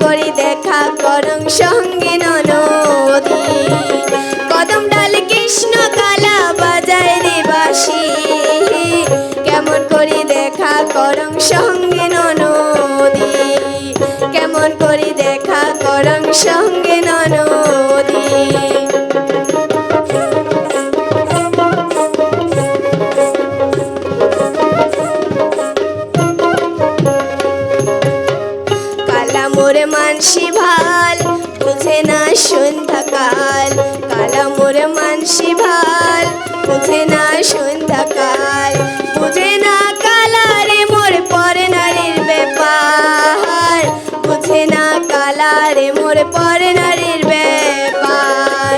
করি দেখা করং সঙ্গে ননদী কদম ডাল কৃষ্ণ কালা বাজায় রে বাঁশি কেমন করি দেখা করং সঙ্গে ননদী কেমন করি দেখা করং সঙ্গে ননদী মোরে মানসি ভাল বুঝে না সন্ধ্যাকাল কালা মোরে মানসি ভাল বুঝে না সন্ধ্যাকাল বুঝে না কালারে মোর পরে নারীর ব্যাপার বুঝে না কালারে মোর পরে নারীর ব্যাপার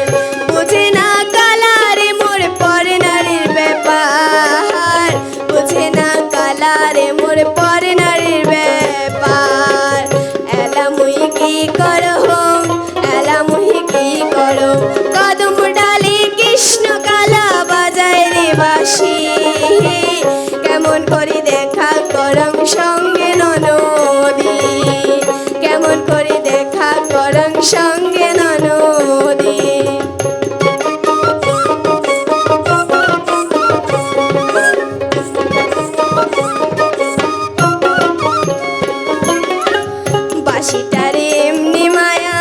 বুঝে না কালারে মোর পরে নারীর ব্যাপার বুঝে না কালারে মোর পরে নারীর ব্যাপার কি করো এলা মুহি কি করো কদম ডালে কৃষ্ণ কালা বাজায় রে বাঁশি কেমন করি দেখা করং সঙ্গে ননদী কেমন করি দেখা করং সঙ্গে ননদী বাঁশিটারে এমনি মায়া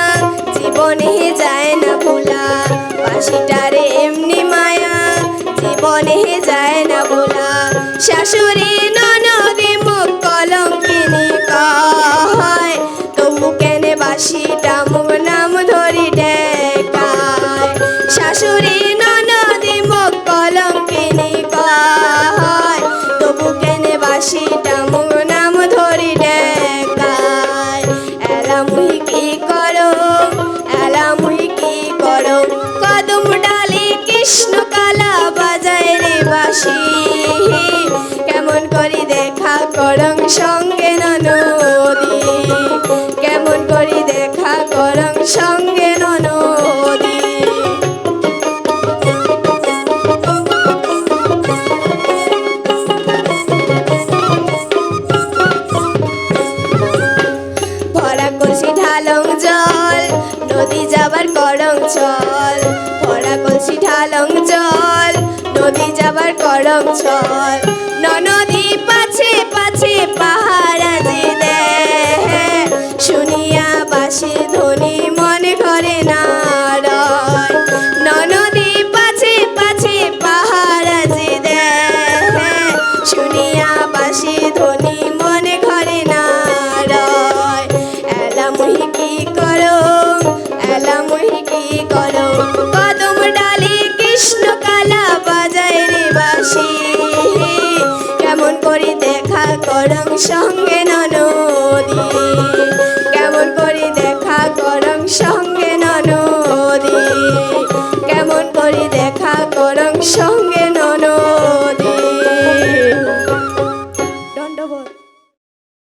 জীবনে যায় না ভোলা বাঁশিটারে এমনি মায়া জীবনে যায় না ভোলা শাশুড়ি ননদী মুখ কলঙ্কিনী কয় তবু কেনে বাঁশিটা মুখ নাম ধরি ডেকায় শাশুড়ি ননদী মুখ কলঙ্কিনী কয় তবু কেনে বাঁশিটা মুখ নাম ধরি ডেকায় এলা মুহি কি করো এলা মুহি কি করো কদম ডালে কৃষ্ণ কালা বাজায় রে বাঁশি কেমন করি দেখা করং সঙ্গে ননদী কেমন করি দেখা করং সঙ্গে ননদী ভরা কলসি ঢালং জল নদী যাবার করং চল ভরা কলসি ঢালং জল নদী যাবার করং চল ননদী পাছে পাছে পাহারা যে দেয় শুনিয়া বাঁশি ধ্বনি মনে ঘরে না রয় ননদী পাছে পাছে পাহারা যে দেয় শুনিয়া বাঁশি ধ্বনি মনে ঘরে না রয় এলা মুহি কি করো এলা মুহি কি করো কদম ডালে কৃষ্ণ কালা বাজায় রে বাঁশি কেমন করি দেখা করং সঙ্গে ননদী